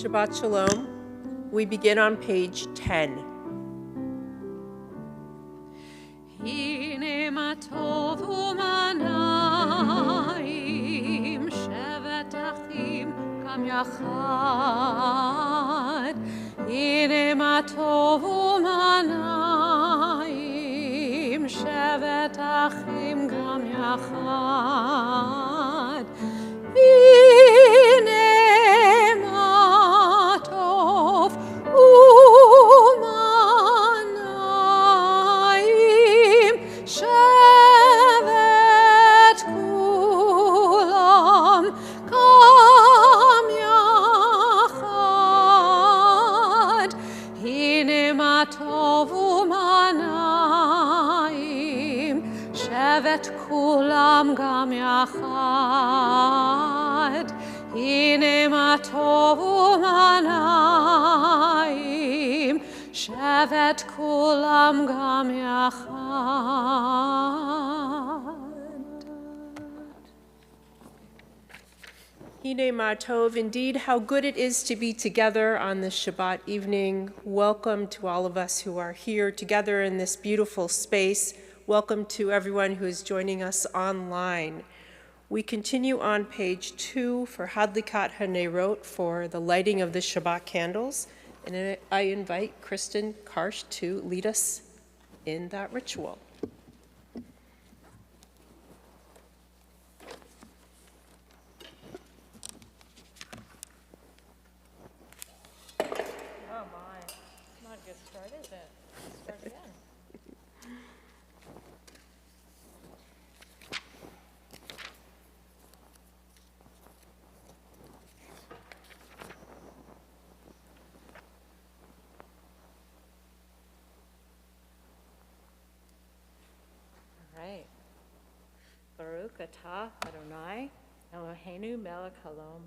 Shabbat Shalom. We begin on page 10. Hine ma tov u'manayim shevet achim kam yachad. Hine ma tov u'manayim shevet achim kam yachad. Hine ma tov u'manayim shevet kulam kam yachad. Hine ma tov u'manayim shevet kulam gam yachad. Hine ma tov u'manayim shevet kulam gam yachad. Hine ma tov, indeed, how good it is to be together on this Shabbat evening. Welcome to all of us who are here together in this beautiful space. Welcome to everyone who is joining us online. We continue on page 2 for Hadlikat HaNerot, for the lighting of the Shabbat candles. And I invite Kristen Karsh to lead us in that ritual. Oh my, not a good start, is it? Let's start again. All right. Baruch atah Adonai Eloheinu melech haolam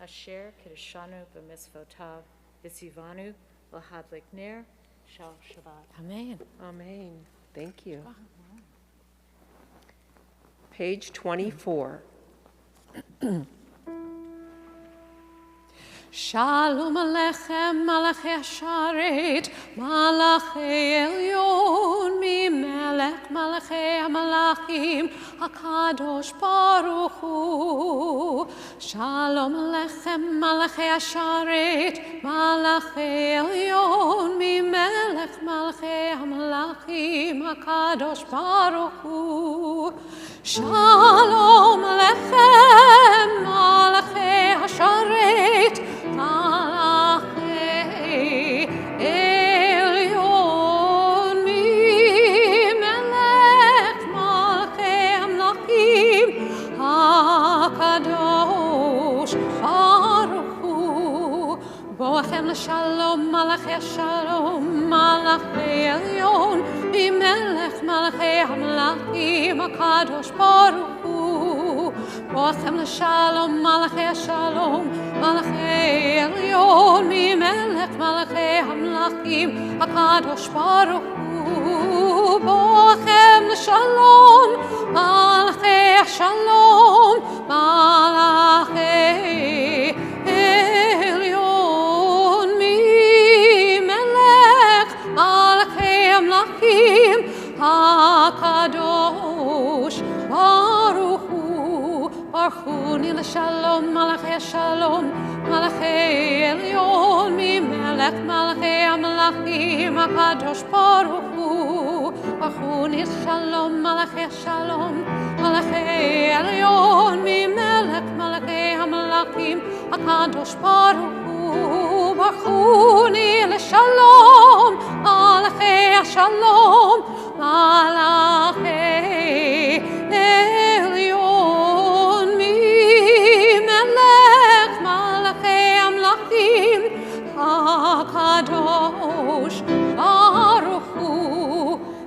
asher kiddushanu b'mitzvotav v'tzivanu l'hadlik ner shel Shabbat. Amen. Amen. Thank you. Page 24. Shalom Alechem, Malachei Hasharet, Malachei Elyon, Mimelech, Malachei HaMalachim, HaKadosh Baruch Hu. Shalom Alechem, Malachei Hasharet, Malachei Elyon, Mimelech, Malachei HaMalachim, HaKadosh Baruch Hu. Shalom Alechem, Malachei Hasharet, Malachei Elyon, Mimelech, Malachei HaMalachim, HaKadosh Baruch Hu. Boachem l'shalom, Malachei Shalom, Malachei Elyon, Mimelech, Malachei HaMalachim, HaKadosh Baruch Hu. Boachem l'shalom, Malachei Shalom, Malachei Elyon, Mimelech, Malachei HaMalachim, HaKadosh Baruch Hu. Boachem l'shalom, Malachei Shalom, Malachei Elyon, Mimelech, Malachei HaMalachim, HaKadosh Baruch Hu. Baruchuni l'shalom, Malachei Shalom, Malachei Elyon, Mimelech, Malachei HaMalachim, HaKadosh Baruch Hu. Baruchuni l'shalom, Malachei Shalom, Malachei Elyon, Mimelech, Malachei HaMalachim, HaKadosh Baruch Hu. Baruchuni l'shalom, Malachei Shalom, Malachei Elyon, Mimelech, Malachei HaMalachim, HaKadosh Baruch Hu.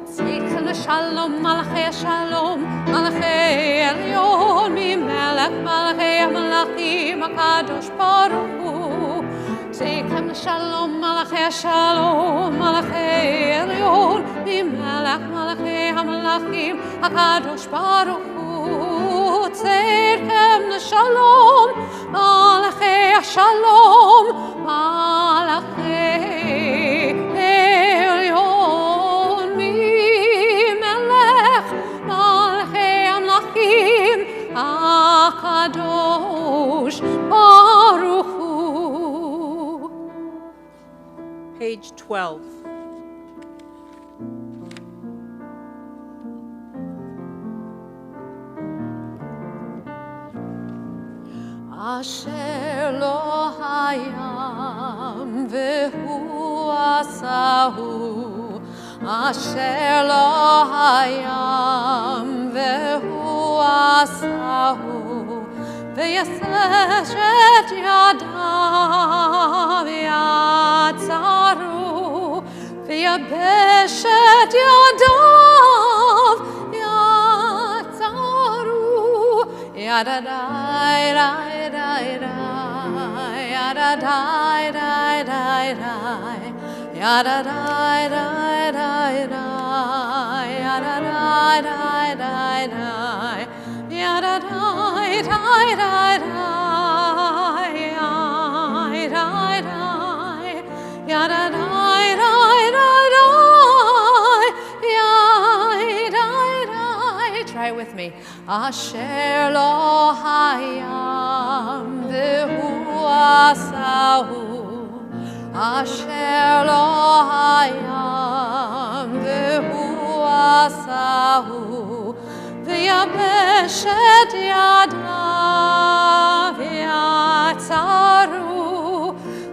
Tzeichen l'shalom, Malachei Shalom, Malachei Elyon, Mimelech, Malachei HaMalachim, HaKadosh Baruch Hu. Tzeichen l'shalom, Malachei Shalom, Malachei Elyon, Mimelech, Malachei HaMalachim, HaKadosh Baruch Hu. Tzeichen l'shalom, Malachei Shalom, kadosh baruch hu. Page 12. Asher lo hayam vehu asahu, Asher lo hayam vehu asahu, ve'yasesh et yadav yatzaru, ve'yabesh et yadav yatzaru, yadadai dai dai dai, yadadai dai dai dai, yadadai dai dai dai, yadadai dai dai dai, yadadai dai dai dai, dai dai, yadadai dai dai dai, try it with me. Asher lo hayam vehu asahu, Asher lo hayam vehu asahu, ve'yabesh et yadav yatzaru,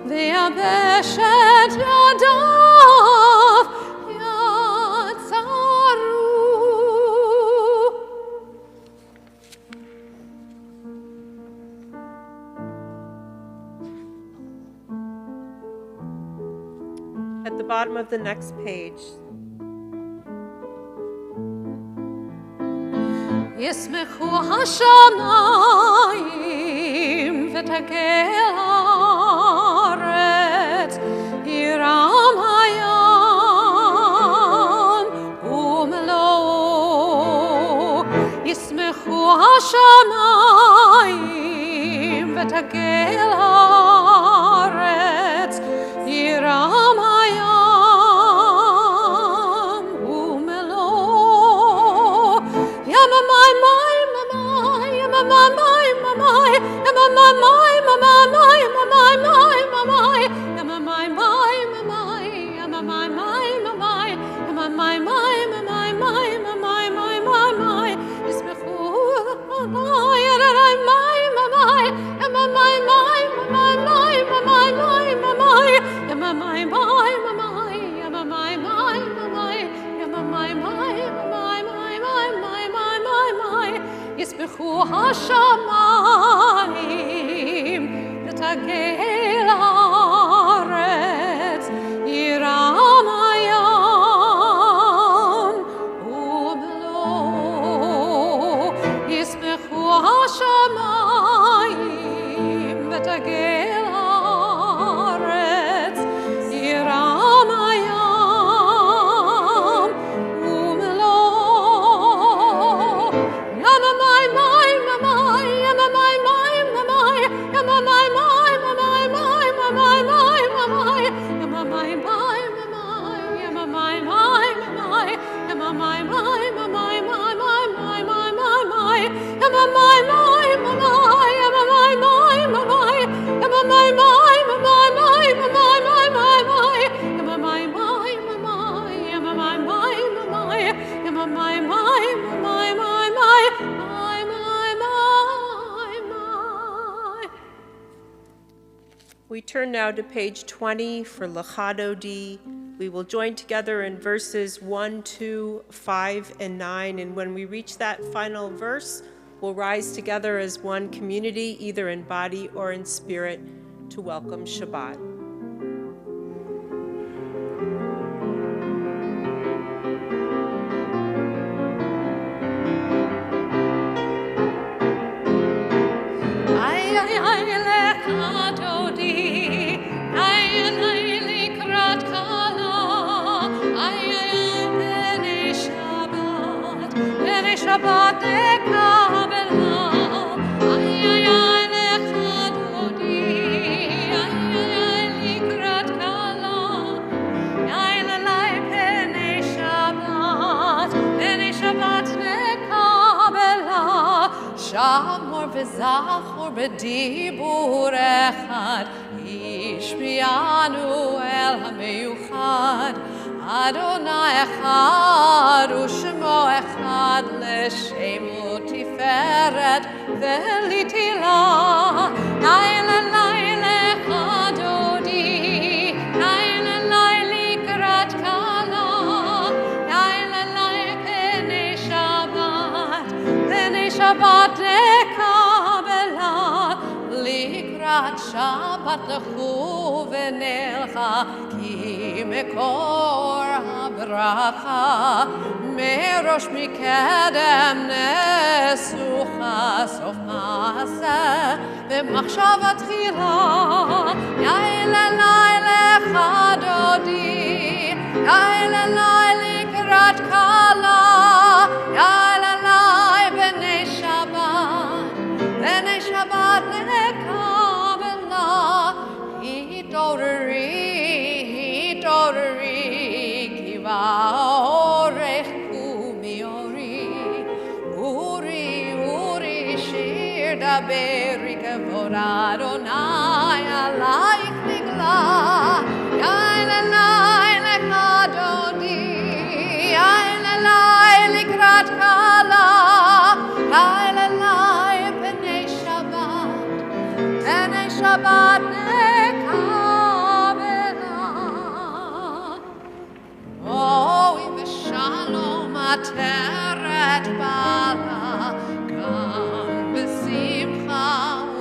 ve'yabesh et yadav yatzaru. At the bottom of the next page. Yismechu hashamayim v'tekel haaretz, yiram hayam umelo. Yismechu hashamayim v'tekel haaretz, yiram hayam umelo. Yamamai, my, mamai, yamamai, my, mamai, yamamai, my, mamai, mamai, my, mamai, yamamai, my, mamai, yamamai, my, mamai, yamamai, my, mamai, my, mamai, my, my, yismechu, mamai, yadadai, my, mamai, yamamai, my, mamai, my, mamai, my, mamai, yamamai, my, mamai, yamamai, my, mamai, yamamai, my, mamai, Yisbechu hashamayim v'tagel haaretz, yiram hayam umelo. Yisbechu hashamayim v'tagel haaretz, yiram hayam umelo. Yamamai, my, mamai, yamamai, my, mamai, yamamai, my, mamai, my, mamai, my, mamai, yamamai, my, mamai, yamamai, my, mamai, yamamai, my, mamai, my, my, my, my, my, my, yamamai, my, mamai, yamamai, my, mamai, yamamai, my, mamai, my, mamai, my, my, my, yamamai, my, mamai, yamamai, my, mamai, yamamai, my, mamai, my, We turn now to page 20 for Lachadodi. We will join together in verses 1, 2, 5, and 9. And when we reach that final verse, we'll rise together as one community, either in body or in spirit, to welcome Shabbat. Shabbat nekabela, ay ay ay lechadodi, ay ay ay likrat kala, ay lalai penei Shabbat nekabela, shamor v'zachor בדיבור אחד, השמיענו אל המיוחד. אדוני אחד ושמו אחד, לשם ותפארת ולתהילה. לילה לילה דודי, לילה לילה לקראת כלה, לילה לילה פני שבת לקבלה. לקראת שבת לכו ונלכה, כי מקור הברכה מראש מקדם נסוכה, סוף מעשה במחשבה תחילה. לילה לילה דודי, לילה לילה לקראת כלה, לילה לילה בני שבת לקבלה. התעוררי, כי באורך קומי אורי, שיר דברי, כבוד אדוני עלייך נגלה. לילה לילה דודי, לילה לילה לקראת כלה, לילה לילה בני שבת אוי ושלום עטרת בעלה, גם בשמחה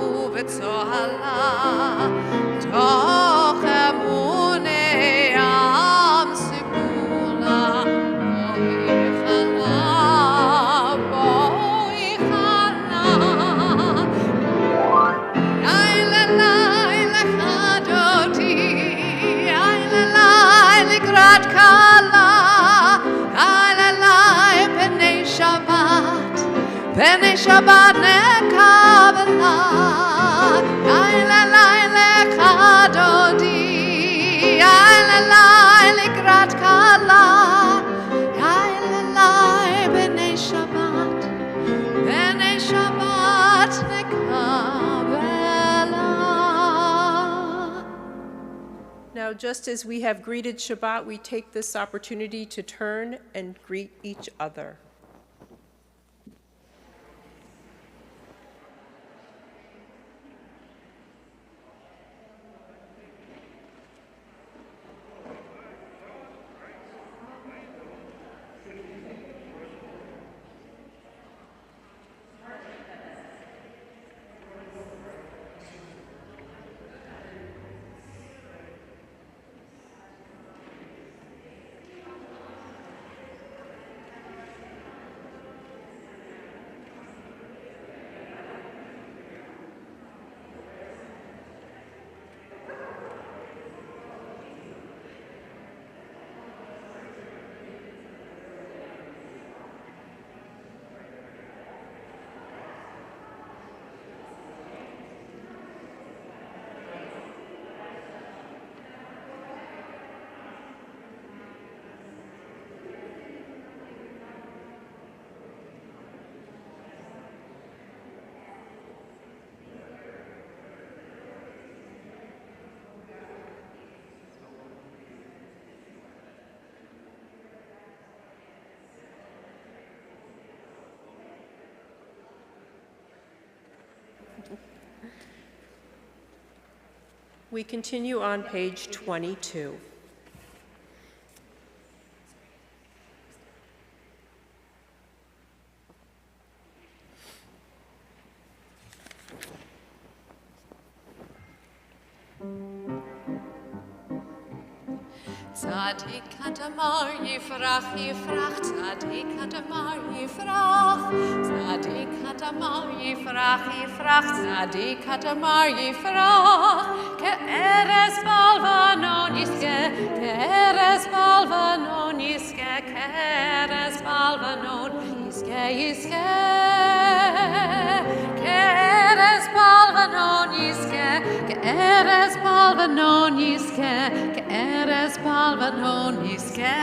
ובצוהלה, תוך אמוני עם סגולה. בואי חלה, לילה לילה דודי, לילה לילה לקראת כלה, לילה פני שבת נקבלה. לילה לילה דודי, לילה לילה לקראת כלה, לילה פני שבת נקבלה. Now, just as we have greeted Shabbat, we take this opportunity to turn and greet each other. We continue on page 22. Tzadik hatamar yifrach, tzadik hatamar yifrach, tzadik hatamar yifrach, tzadik hatamar yifrach, ke'eres balvanon yiske, ke'eres balvanon yiske, ke'eres balvanon yiske, ke'eres balvanon yiske, ke'eres balvanon yiske, ke'eres balvanon yiske.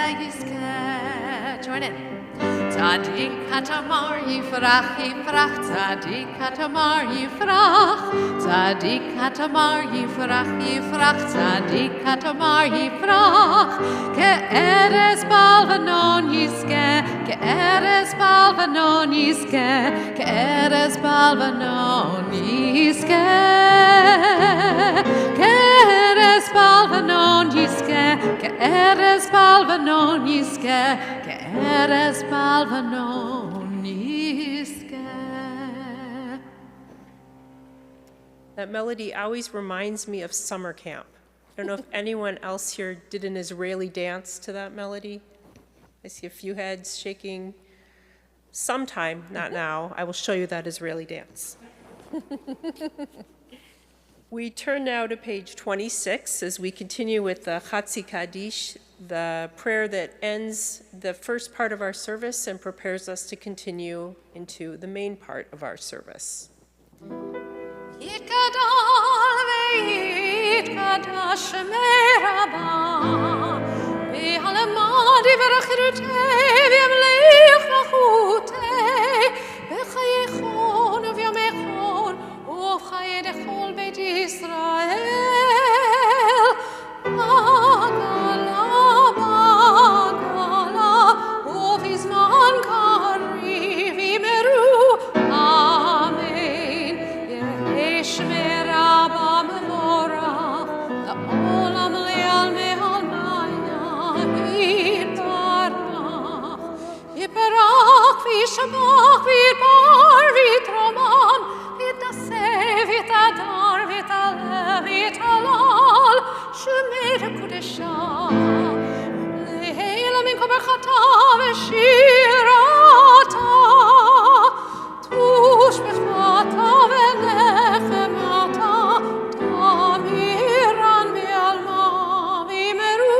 Join in. Tzadik katamar yifrach, yifrach, tzadik katamar yifrach, tzadik katamar yifrach, yifrach, tzadik katamar yifrach. Ke'eres balvanon yiske, ke'eres balvanon yiske, ke'eres balvanon yiske. Ke'eres balvanon yiske, ke'eres balvanon yiske, ke'eres balvanon yiske. That melody always reminds me of summer camp. I don't know if anyone else here did an Israeli dance to that melody. I see a few heads shaking. Sometime, not now, I will show you that Israeli dance. We turn now to page 26 as we continue with the Chatzi Kaddish, the prayer that ends the first part of our service and prepares us to continue into the main part of our service. Yitgadol ve'yitgadash meraba, ve'alamad v'rachirutei v'yamleich v'chutei, v'chayechon v'yamechon uv'chayedechol beit Yisrael. Bagala, bagala, uv'izman kariv yimeru. Amen. Shmeraba mevorach, la'olam le'al me'al maya, yiparach, yiparach v'yishabach v'yipar v'yitromam, v'yitaseh v'yitadar v'yitalev v'yitalal, shemer kodesha, le'ela min kol berchata v'shirata, tush b'chata v'nechemata, tamiran v'alma v'yimeru.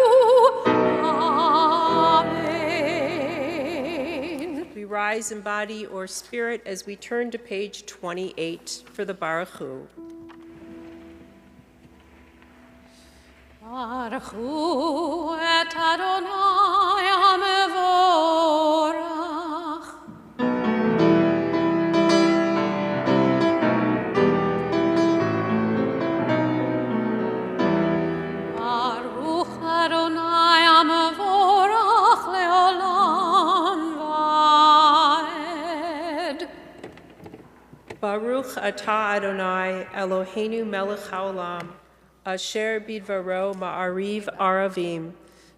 Amen. We rise in body or spirit as we turn to page 28 for the Baruch Hu. Baruch Hu et Adonai hamevorach. Baruch Adonai hamevorach leolam vaed. Baruch atah Adonai Eloheinu melech haolam, asher bidvaro ma'ariv aravim,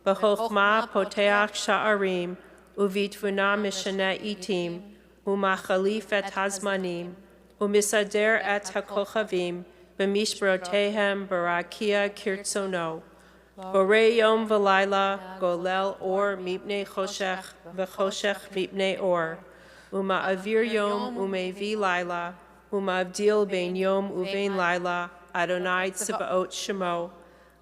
b'chochma poteach sha'arim, uvitvuna mishana itim, umachalif et hazmanim, umisader et hakochavim, b'mishbrotehem barakia kirtsono. Borei yom v'layla, golel or mipnei choshech, v'choshech mipnei or. Uma'avir yom umevi laila, uma'avdil bein yom uvein laila, Adonai Tzibaot Shemo,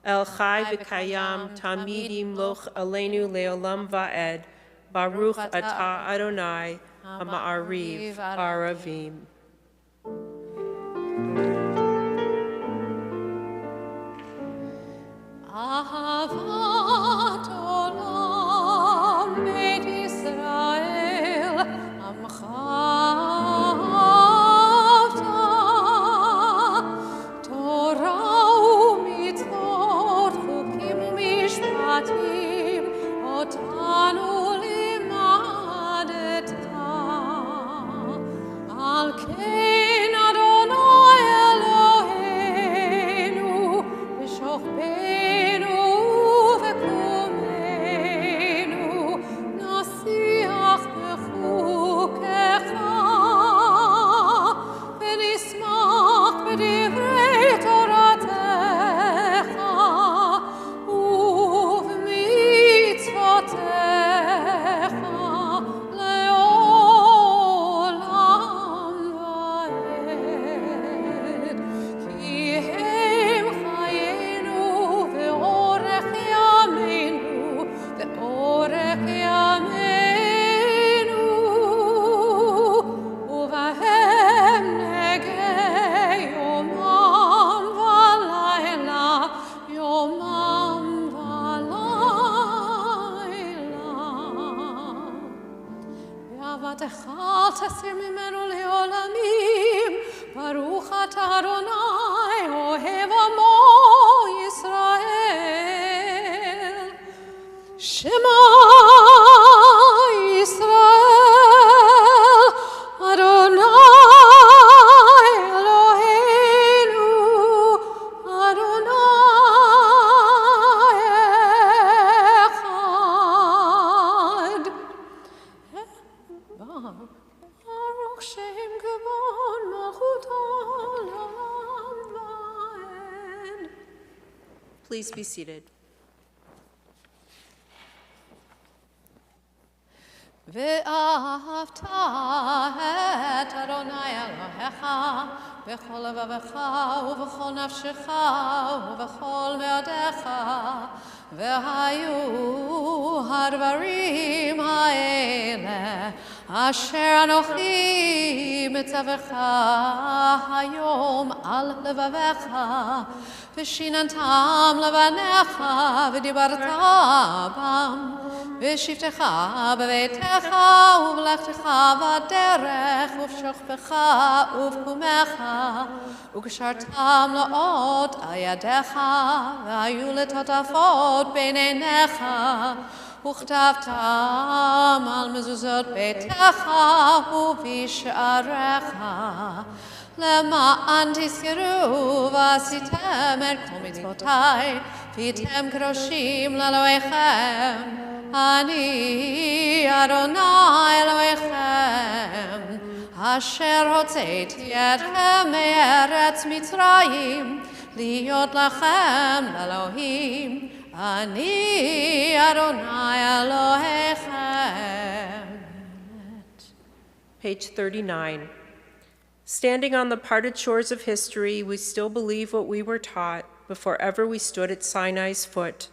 El Chai v'Kayam, Tamid Yimloch Aleinu Leolam Va'ed, Baruch Atah Adonai, Ha'ma'ariv Aravim. Ahavat olam Beit Yisrael, Amcha avta, Torah u'mitzvot, chukim u'mishpatim, otanu limadeta. Al Please be seated. ואהבת את אדוני אלוהיך בכל לבבך ובכל נפשך ובכל מאודיך, והיו הדברים האלה אשר אנוכי מצווך היום על לבביך, ושיננתם לבניך ודיברת בם, בשבתך בביתך ובלכתך בדרך ובשוכבך ובקומך, וקשרתם לאות על ידיך, והיו לטוטפות בין עיניך, וכתבתם על מזוזות ביתך ובשעריך, למען תזכרו ועשיתם את כל מצוותיי, והייתם קדושים לאלוהיכם. אני אדוני אלוהיכם, אשר הוצאתי אתכם מארץ מצרים, להיות לכם לאלוהים. אני אדוני אלוהיכם. Page 39. Standing on the parted shores of history, we still believe what we were taught before ever we stood at Sinai's foot,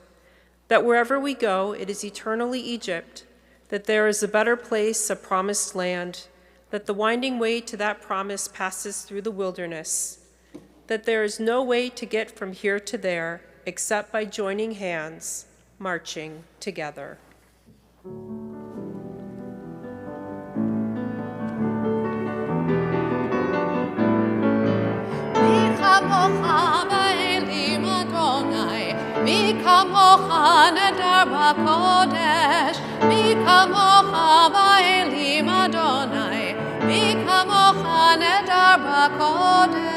that wherever we go, it is eternally Egypt, that there is a better place, a promised land, that the winding way to that promise passes through the wilderness, that there is no way to get from here to there except by joining hands, marching together. מי כמוך נדר בקודש, מי כמוך באלים אדוני, מי כמוך נדר בקודש.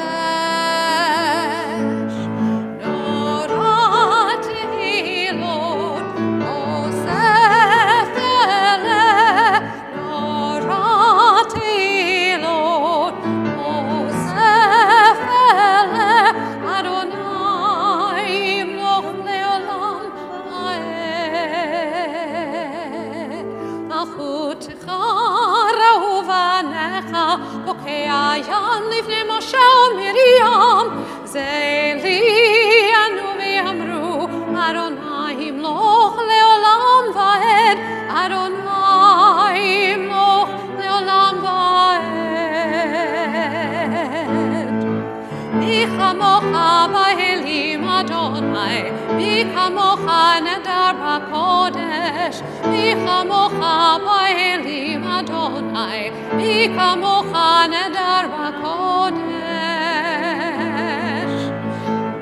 נורא תהילות אוסף אלה, נורא תהילות אוסף אלה, אדוני בוקע ים לפני משה ומרים, זה לי ענו ואמרו, אדוני ימלוך לעולם ועד, אדוני ימלוך לעולם ועד. מי כמוך באלים אדוני, מי כמוך נדר בקודש, מי כמוך באלים אדוני, מי כמוך נדר בקודש.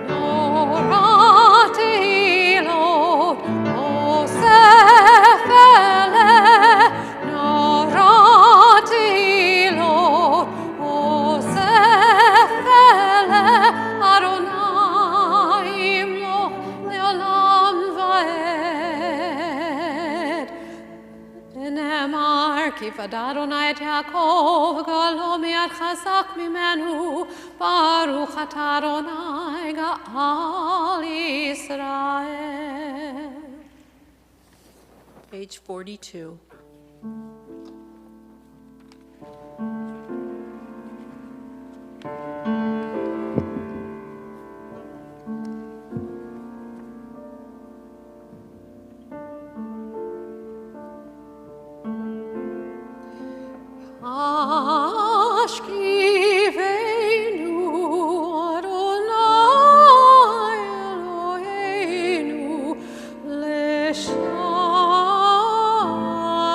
נורא תהילות אוסף אלה, נורא תהילות אוסף אלה, אדוני ימלוך לעולם ועד. ונאמר כי פדה אדוני את יעקב וגאלו מיד חזק ממנו, ברוך אתה אדוני גאל ישראל. Page 42.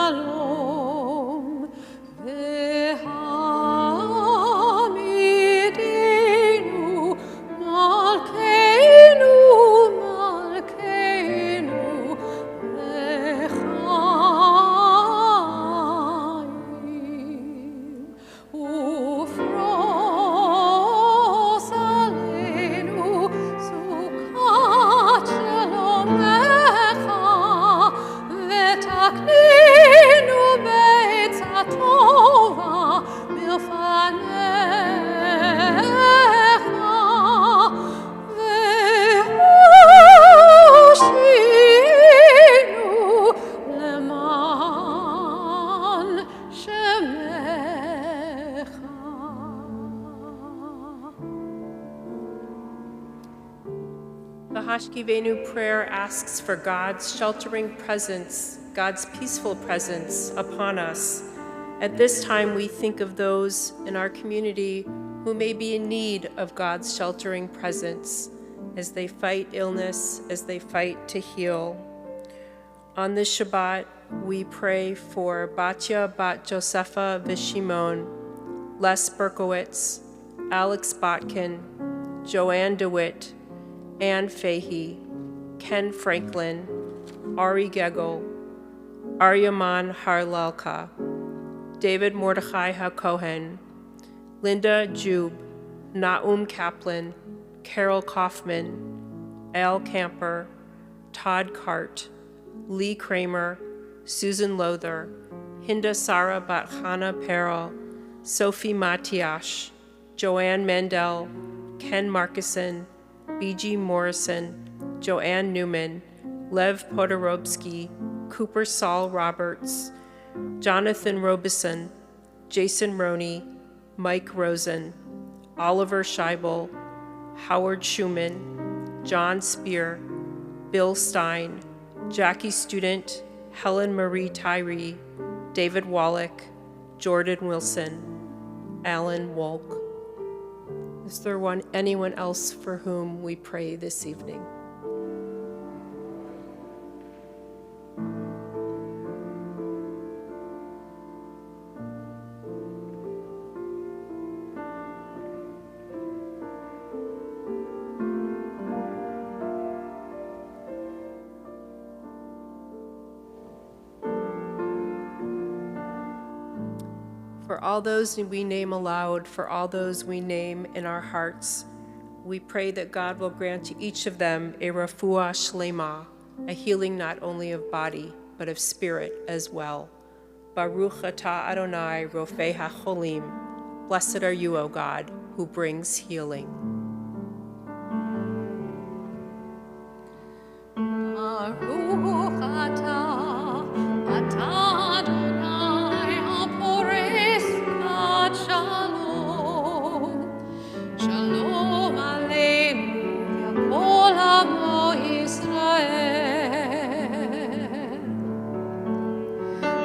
Shalom. The Hashkivenu prayer asks for God's sheltering presence, God's peaceful presence upon us. At this time, we think of those in our community who may be in need of God's sheltering presence as they fight illness, as they fight to heal. On this Shabbat, we pray for Batya Bat Josepha Vishimon, Les Berkowitz, Alex Botkin, Joanne DeWitt, Ann Fahey, Ken Franklin, Ari Gegel, Aryaman Harlalka, David Mordechai HaKohen, Linda Jube, Naum Kaplan, Carol Kaufman, Al Camper, Todd Cart, Lee Kramer, Susan Lother, Hinda Sara Bathana Perel, Sophie Matiash, Joanne Mendel, Ken Markison, B.G. Morrison, Joanne Newman, Lev Podorobsky, Cooper Saul Roberts, Jonathan Robeson, Jason Roney, Mike Rosen, Oliver Scheibel, Howard Schumann, John Spear, Bill Stein, Jackie Student, Helen Marie Tyree, David Wallach, Jordan Wilson, Alan Wolk. Is there anyone else for whom we pray this evening? For all those we name aloud, for all those we name in our hearts, we pray that God will grant to each of them a refuah shlema, a healing not only of body, but of spirit as well. Baruch atah Adonai rofei hacholim. Blessed are you, O God, who brings healing. Baruch atah Adonai haporech shalom. Shalom aleinu kol amo Yisrael.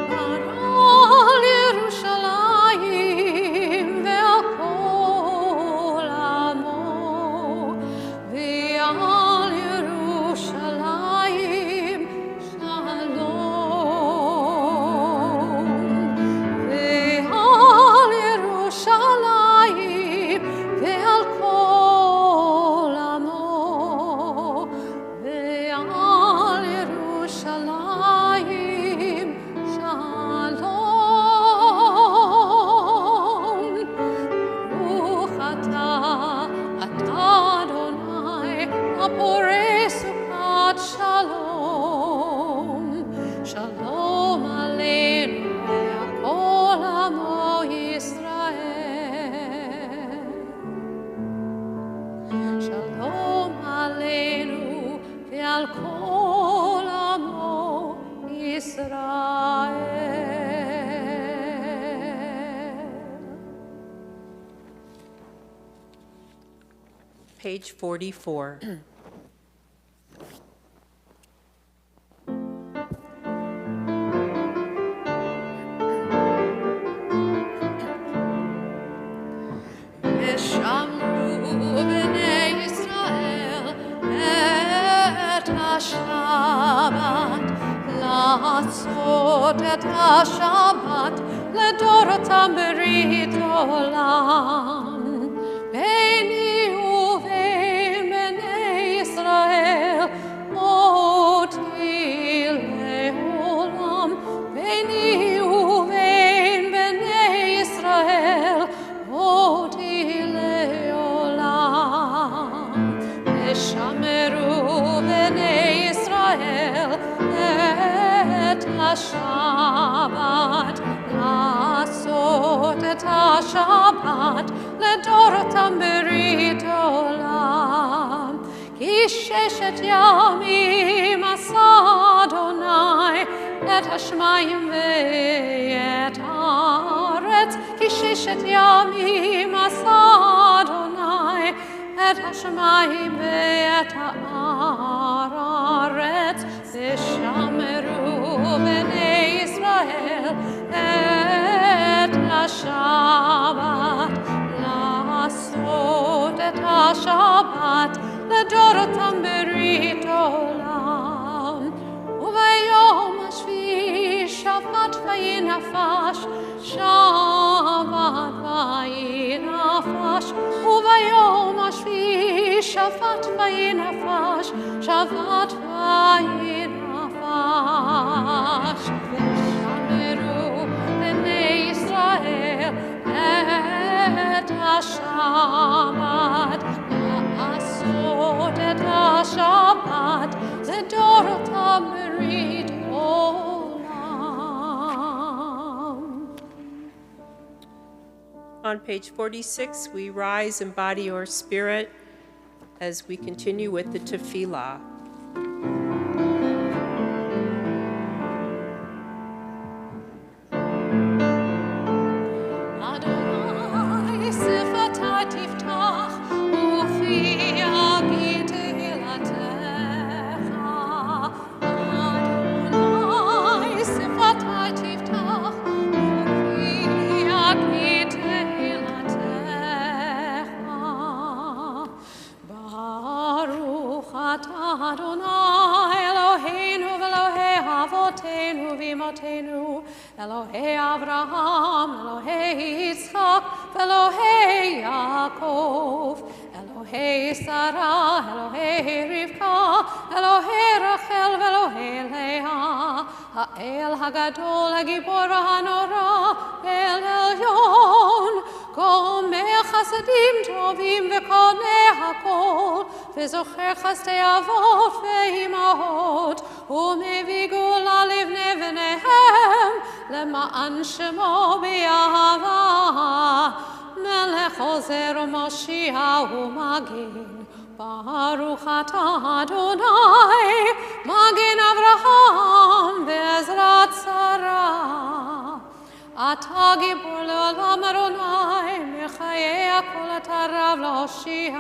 Al Yerushalayim ve'al kol amo ve'al Yerushalayim shalom. Ve'al Yerushalayim ve'al kol amo ve'al Yerushalayim shalom. Baruch atah Adonai haporech sukat shalom. Shalom aleinu ve'al kol amo Yisrael. Shalom aleinu ve'al kol amo Yisrael. Page 44. ושמרו בני ישראל את השבת, לעשות את השבת לדורותם ברית עולם. ביני ובין בני ישראל אותי לעולם. ביני ובין בני ישראל אותי לעולם. ושמרו בני ישראל את השבת, לעשות את השבת לדורותם ברית עולם. כי ששת ימים עשה אדוני את השמיים ואת הארץ. כי ששת ימים עשה אדוני את השמיים ואת הארץ, ושמרו בני ישראל את השבת, לעשות את השבת לדורותם ברית עולם. וביום השביעי שבת וינפש, שבת וינפש, וביום השביעי שבת וינפש, שבת וינפש. ושמרו בני ישראל את השבת, לעשות את השבת לדורותם ברית עולם. On page 46, we rise and body your spirit as we continue with the tefillah. Adonai sifatai tiftach, ufi yagi tehillatech. Adonai sifatai tiftach, ufi yagi tehillatech. Baruch atah Adonai Eloheinu v'Elohei avotenu v'imotenu, Elohei Avraham, Elohei Yitzchak, v'Elohei Yaakov, Elohei Sarah, Elohei Rivka, Elohei Rachel, v'Elohei Leah, Ha'el Hagadol, Hagibor Hanora, El Elyon, Gomeh Chasadim Tovim v'Koneh Hakol, v'Zocher Chastei Avot v'Imahot, u'Mevi Gula livnei v'nehem, למען שמו באהבה, מלך עוזר ומושיע ומגן. ברוך אתה אדוני, מגן אברהם בעזרת שרה. אתה גיבור לעולם אדוני, מחיי הכל אתה רב להושיע.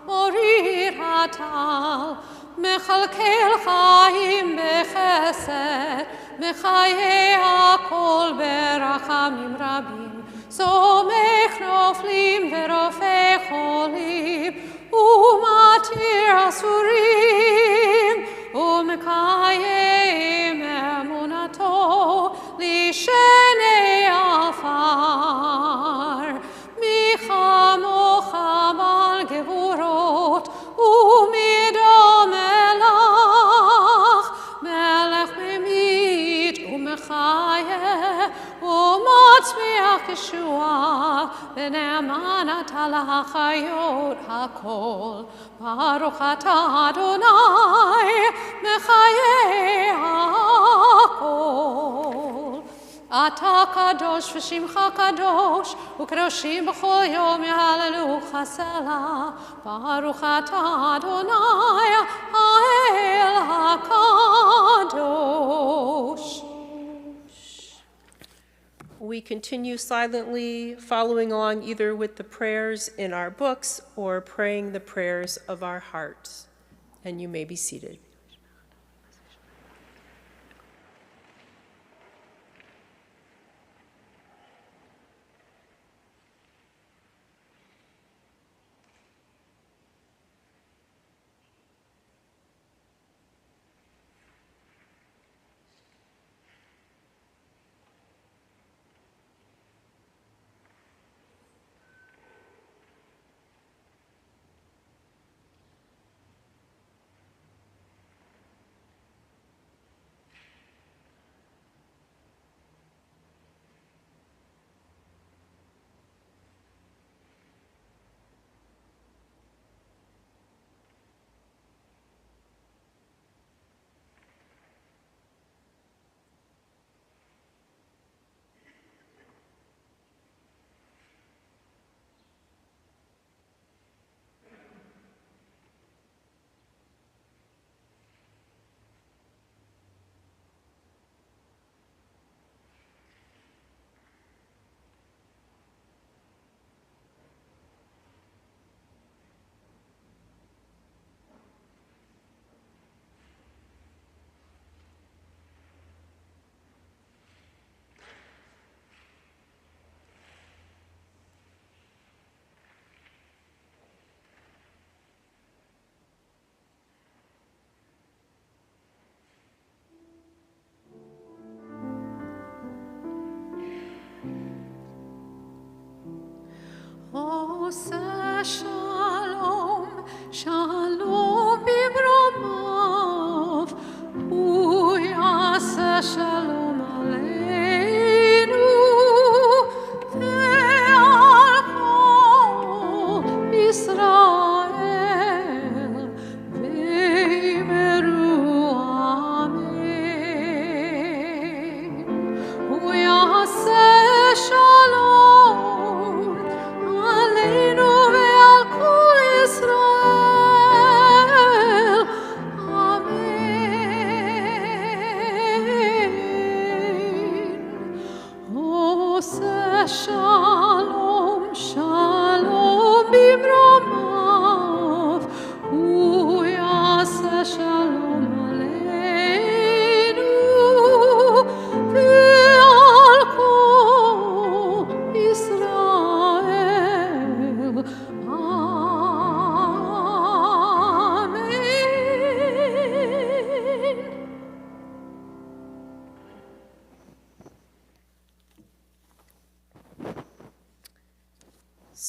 מוריר הטל, מכלכל חיים בחסד, מחיי הכל ברחמים רבים, סומך נופלים ורופא חולים, ומתיר אסורים, ומקיים אמונתו לשני עפר. מי כמוך בעל גבורות, ומי דומה לך, מלך ממית ומחיה, ומצמיח ישועה, ונאמן אתה להחיות הכל. ברוך אתה אדוני, מחיי הכל. אתה קדוש ושמך קדוש, וקדושים בכל יום יהללוך סלה. ברוך אתה אדוני, האל הקדוש. We continue silently, following along either with the prayers in our books or praying the prayers of our hearts. And you may be seated.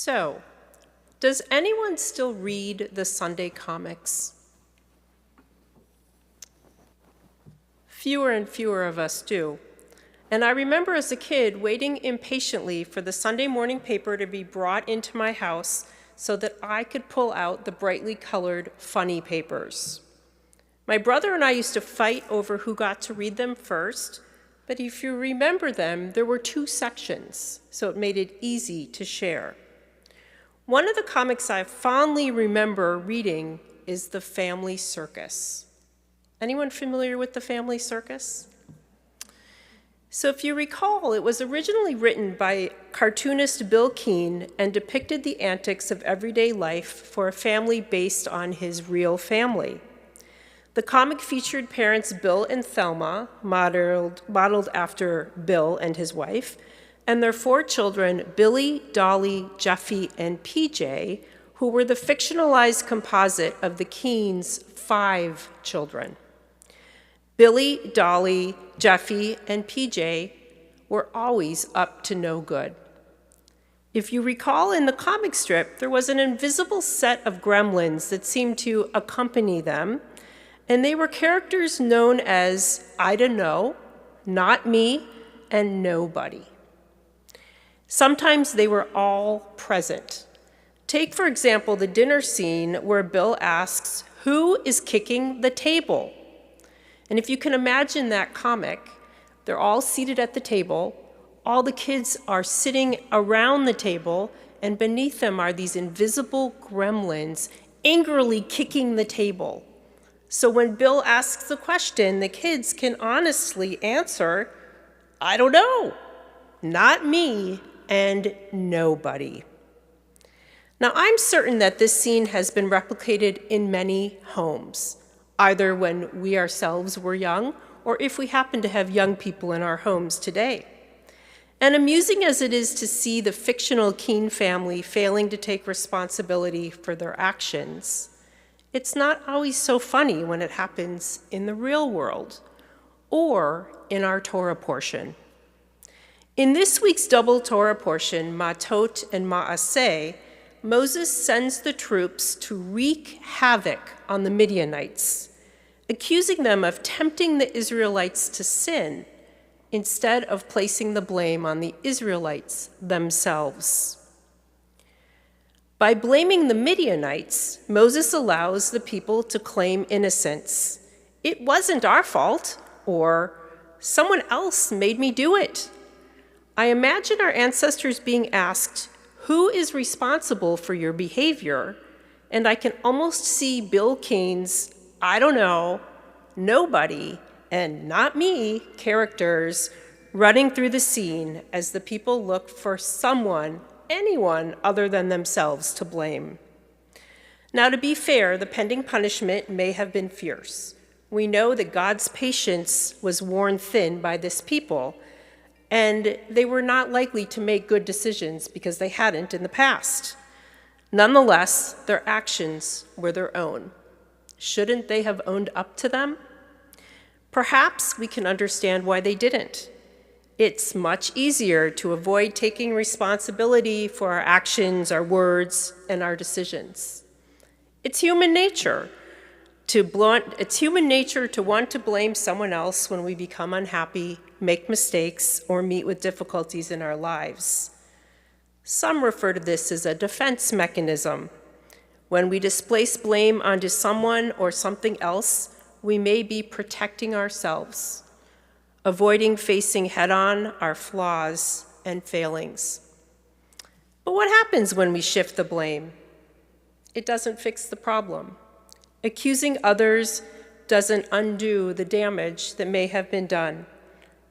So, does anyone still read the Sunday comics? Fewer and fewer of us do. And I remember as a kid waiting impatiently for the Sunday morning paper to be brought into my house so that I could pull out the brightly colored funny papers. My brother and I used to fight over who got to read them first, but if you remember them, there were 2 sections, so it made it easy to share. One of the comics I fondly remember reading is The Family Circus. Anyone familiar with The Family Circus? So if you recall, it was originally written by cartoonist Bill Keane and depicted the antics of everyday life for a family based on his real family. The comic featured parents Bill and Thelma, modeled after Bill and his wife, and their 4 children, Billy, Dolly, Jeffy, and PJ, who were the fictionalized composite of the Keanes' 5 children. Billy, Dolly, Jeffy, and PJ were always up to no good. If you recall in the comic strip, there was an invisible set of gremlins that seemed to accompany them, and they were characters known as I don't know, not me, and nobody. Sometimes they were all present. Take, for example, the dinner scene where Bill asks, "Who is kicking the table?" And if you can imagine that comic, they're all seated at the table, all the kids are sitting around the table, and beneath them are these invisible gremlins angrily kicking the table. So when Bill asks the question, the kids can honestly answer, I don't know, not me, and nobody. Now, I'm certain that this scene has been replicated in many homes, either when we ourselves were young or if we happen to have young people in our homes today. And amusing as it is to see the fictional Keane family failing to take responsibility for their actions, it's not always so funny when it happens in the real world or in our Torah portion. In this week's double Torah portion, Matot and Maaseh, Moses sends the troops to wreak havoc on the Midianites, accusing them of tempting the Israelites to sin instead of placing the blame on the Israelites themselves. By blaming the Midianites, Moses allows the people to claim innocence. It wasn't our fault, or someone else made me do it. I imagine our ancestors being asked, who is responsible for your behavior? And I can almost see Bill Keane's I don't know, nobody, and not me characters running through the scene as the people look for someone, anyone other than themselves to blame. Now, to be fair, the pending punishment may have been fierce. We know that God's patience was worn thin by this people, and they were not likely to make good decisions because they hadn't in the past. Nonetheless, their actions were their own. Shouldn't they have owned up to them? Perhaps we can understand why they didn't. It's much easier to avoid taking responsibility for our actions, our words, and our decisions. It's human nature to want to blame someone else when we become unhappy, make mistakes, or meet with difficulties in our lives. Some refer to this as a defense mechanism. When we displace blame onto someone or something else, we may be protecting ourselves, avoiding facing head-on our flaws and failings. But what happens when we shift the blame? It doesn't fix the problem. Accusing others doesn't undo the damage that may have been done.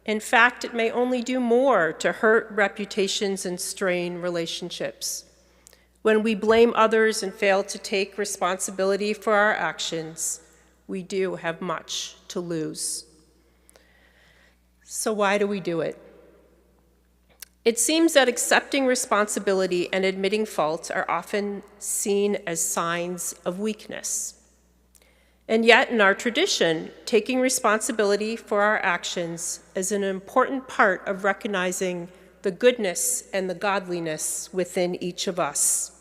In fact, it may only do more to hurt reputations and strain relationships. When we blame others and fail to take responsibility for our actions, we do have much to lose. So why do we do it? It seems that accepting responsibility and admitting fault are often seen as signs of weakness. And yet, in our tradition, taking responsibility for our actions is an important part of recognizing the goodness and the godliness within each of us.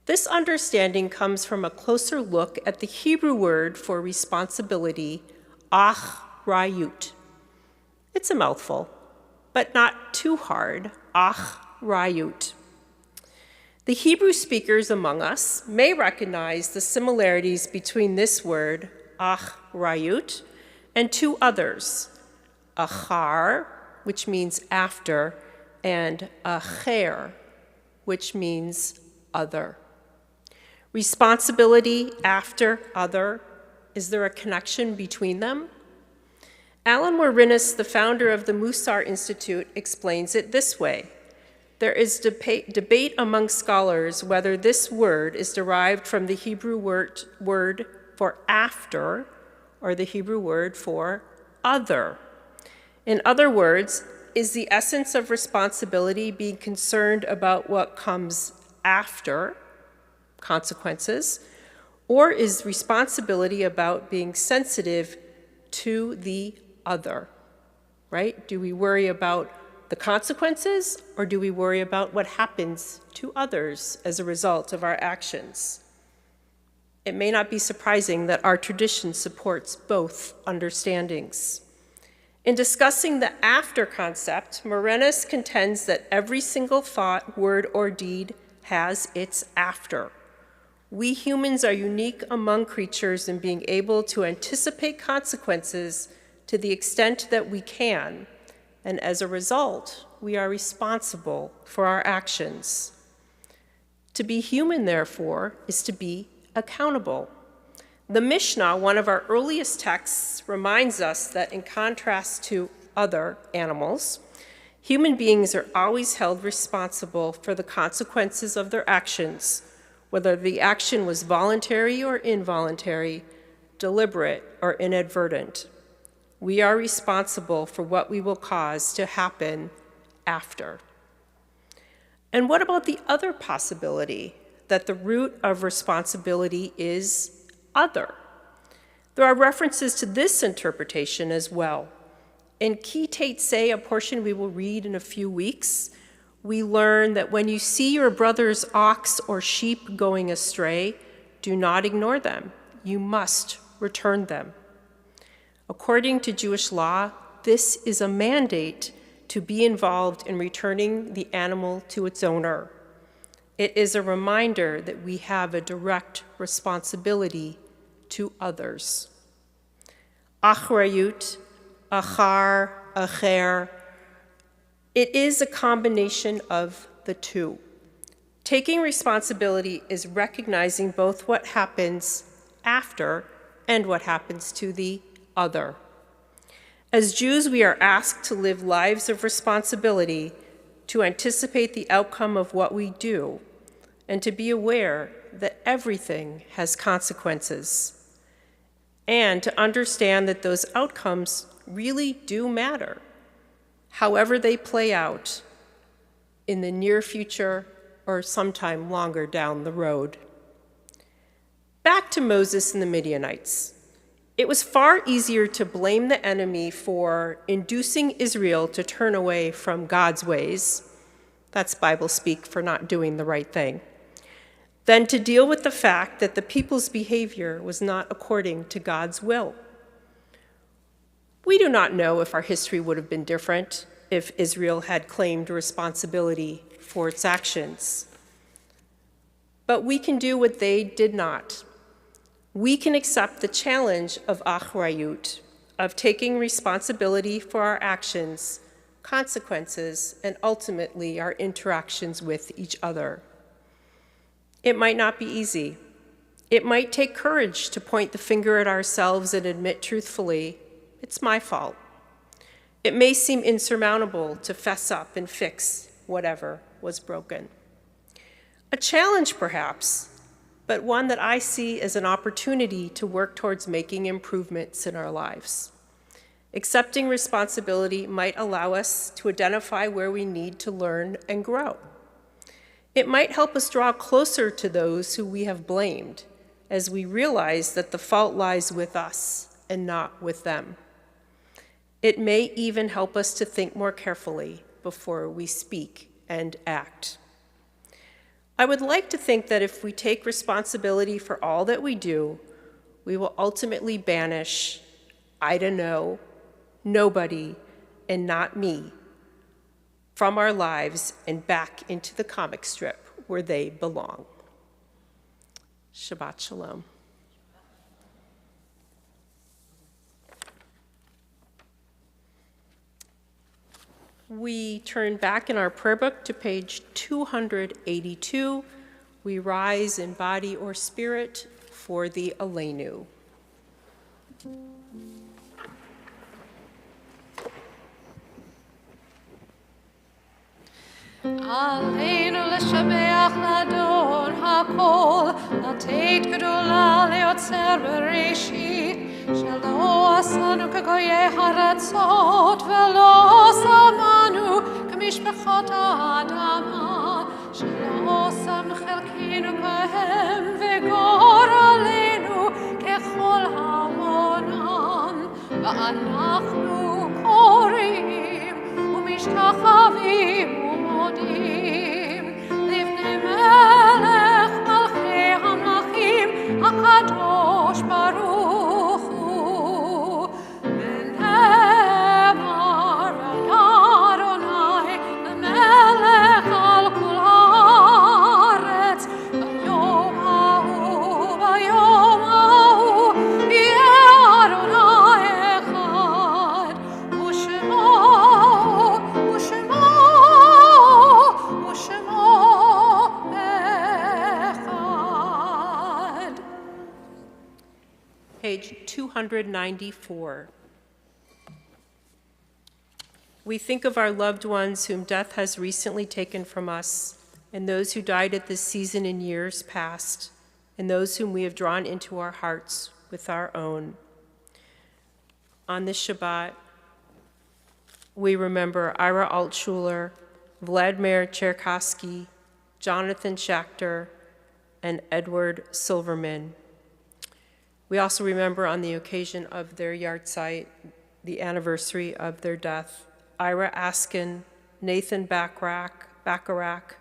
This understanding comes from a closer look at the Hebrew word for responsibility, achrayut. It's a mouthful, but not too hard, achrayut. The Hebrew speakers among us may recognize the similarities between this word, achrayut, and two others, achar, which means after, and acher, which means other. Responsibility after other, is there a connection between them? Alan Warinis, the founder of the Musar Institute, explains it this way. There is debate among scholars whether this word is derived from the Hebrew word for after or the Hebrew word for other. In other words, is the essence of responsibility being concerned about what comes after, consequences, or is responsibility about being sensitive to the other, right? Do we worry about the consequences, or do we worry about what happens to others as a result of our actions? It may not be surprising that our tradition supports both understandings. In discussing the after concept, Morenis contends that every single thought, word, or deed has its after. We humans are unique among creatures in being able to anticipate consequences to the extent that we can, and as a result, we are responsible for our actions. To be human, therefore, is to be accountable. The Mishnah, one of our earliest texts, reminds us that in contrast to other animals, human beings are always held responsible for the consequences of their actions, whether the action was voluntary or involuntary, deliberate or inadvertent. We are responsible for what we will cause to happen after. And what about the other possibility, that the root of responsibility is other? There are references to this interpretation as well. In Ki Tate Say, a portion we will read in a few weeks, we learn that when you see your brother's ox or sheep going astray, do not ignore them. You must return them. According to Jewish law, this is a mandate to be involved in returning the animal to its owner. It is a reminder that we have a direct responsibility to others. Achrayut, achar, acher, it is a combination of the two. Taking responsibility is recognizing both what happens after and what happens to the other. As Jews, we are asked to live lives of responsibility, to anticipate the outcome of what we do, and to be aware that everything has consequences, and to understand that those outcomes really do matter, however they play out in the near future or sometime longer down the road. Back to Moses and the Midianites. It was far easier to blame the enemy for inducing Israel to turn away from God's ways, that's Bible speak for not doing the right thing, than to deal with the fact that the people's behavior was not according to God's will. We do not know if our history would have been different if Israel had claimed responsibility for its actions. But we can do what they did not. We can accept the challenge of achrayut, of taking responsibility for our actions, consequences, and ultimately our interactions with each other. It might not be easy. It might take courage to point the finger at ourselves and admit truthfully, it's my fault. It may seem insurmountable to fess up and fix whatever was broken. A challenge, perhaps, but one that I see as an opportunity to work towards making improvements in our lives. Accepting responsibility might allow us to identify where we need to learn and grow. It might help us draw closer to those who we have blamed, as we realize that the fault lies with us and not with them. It may even help us to think more carefully before we speak and act. I would like to think that if we take responsibility for all that we do, we will ultimately banish "I don't know," "nobody," and "not me" from our lives and back into the comic strip where they belong. Shabbat Shalom. We turn back in our prayer book to page 282. We rise in body or spirit for the Aleinu. עלינו לשבח לאדון הכל, לתת גדולה ליוצר בראשית, שלא עשנו כגויי ארצות, ולא שמנו כמשפחות האדמה, שלא שם חלקנו כהם, וגורלנו ככל המונם, ואנחנו קוראים ומשתחווים ומודים לפני מלך מלכי המלכים הקדוש ברוך הוא. ונאמר אדוני למלך על כל הארץ, ביום ההוא ביום ההוא יהיה אדוני אחד, ושמו אחד. Page 294. We think of our loved ones whom death has recently taken from us, and those who died at this season in years past, and those whom we have drawn into our hearts with our own. On this Shabbat, we remember Ira Altshuler, Vladimir Cherkasky, Jonathan Schachter, and Edward Silverman. We also remember on the occasion of their yahrzeit, the anniversary of their death, Ira Askin, Nathan Bacharach,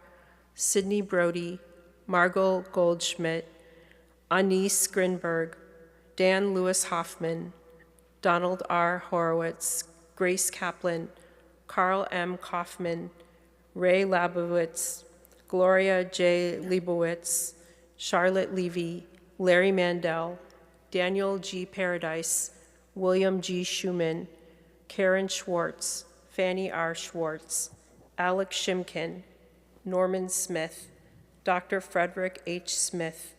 Sidney Brody, Margot Goldschmidt, Anise Grinberg, Dan Lewis Hoffman, Donald R. Horowitz, Grace Kaplan, Carl M. Kaufman, Ray Labowitz, Gloria J. Leibowitz, Charlotte Levy, Larry Mandel, Daniel G. Paradise, William G. Schuman, Karen Schwartz, Fanny R. Schwartz, Alex Shimkin, Norman Smith, Dr. Frederick H. Smith,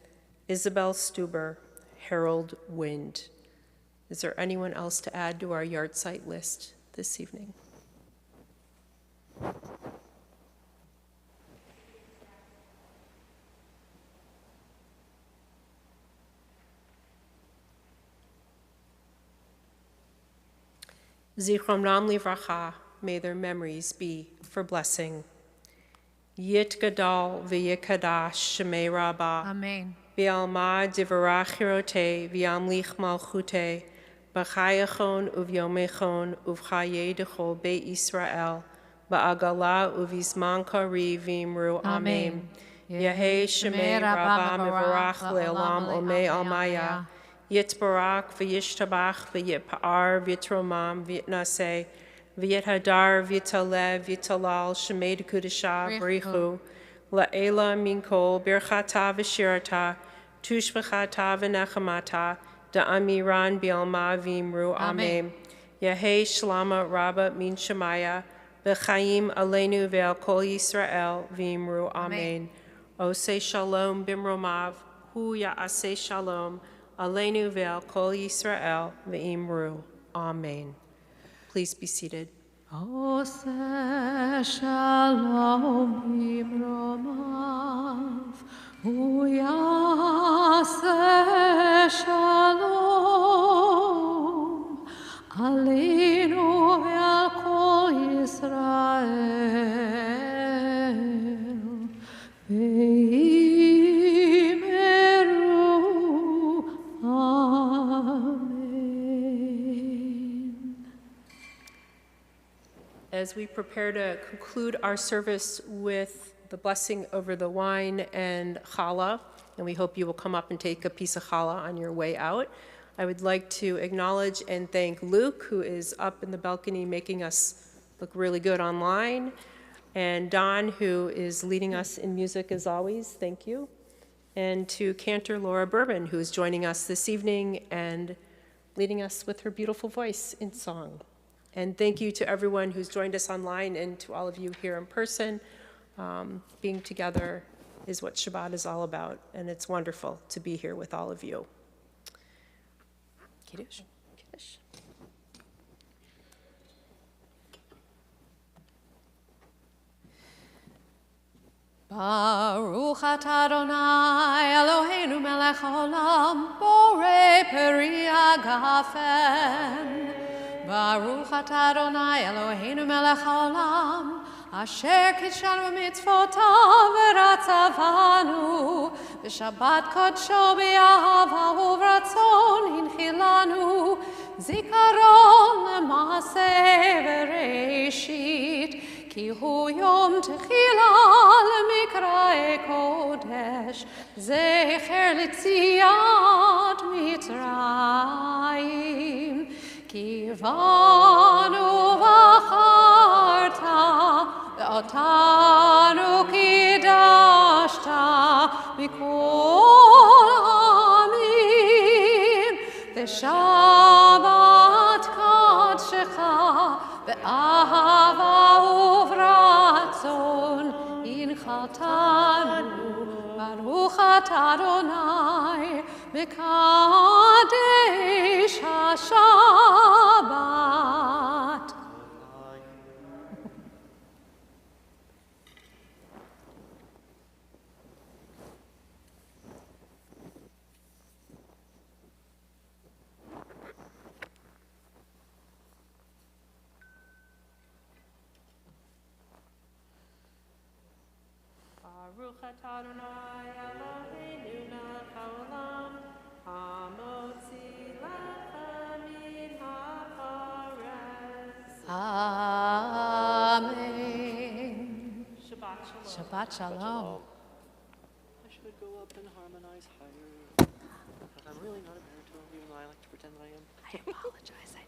Isabel Stuber, Harold Wind. Is there anyone else to add to our yahrzeit list this evening? Zichronam livracha, may their memories be for blessing. Yit gadal v'yikadash shemei rabba. Amen. V'alma divarach hirote v'yamlich malchute b'chayachon uvyomechon uvchaye dechol be Israel ba'agala uvizman kari v'imru amen. Yehei shemei rabba mevarach le'olam omei almaya. Yitbarak v'yishtabach v'yitpa'ar v'yitromam v'yitnaseh v'yithadar v'yitalev v'yitalal shemei dekudesha b'richu la'ela minkol birchata v'shirata tushbechata v'nechamata da'amiran bi'alma v'imru amen. Yehei shlama rabba min shemaya v'chaim aleinu ve'al kol Yisrael v'imru amen. Oseh shalom bimromav hu ya'aseh shalom Aleinu ve'al kol Yisrael ve'imru. Amen. Please be seated. Oseh shalom bimromav, hu yaseh shalom, aleinu ve'al kol Yisrael ve'imru. as we prepare to conclude our service with the blessing over the wine and challah, and we hope you will come up and take a piece of challah on your way out, I would like to acknowledge and thank Luke, who is up in the balcony making us look really good online, and Don, who is leading us in music as always. Thank you. And to Cantor Laura Bourbon, who is joining us this evening and leading us with her beautiful voice in song. And thank you to everyone who's joined us online and to all of you here in person. Being together is what Shabbat is all about, and it's wonderful to be here with all of you. Kiddush. Kiddush. Baruch atah Adonai Eloheinu melech haolam borei peri hagafen. Baruch atah Adonai Eloheinu melech haolam asher kidshanu b'mitzvotav v'ratzavanu v'shabbat kodsho b'yahava uvratzon hinchilanu zikaron l'maaseh v'reishit כי הוא יום תחילה למקראי קודש, זכר ליציאת מצרים. כי בנו בחרת, ואותנו קידשת מכל העמים, ושבת קדשך באהבה וברצון הנחתנו. ברוך אתה אדוני מקדש השבת. Baruch atah Adonai Eloheinu melech haolam, hamotzi lechem min haaretz. Amen. Shabbat shalom. Shabbat shalom. I should go up and harmonize higher. Because I'm really not a baritone, even though I like to pretend that I am. I apologize. I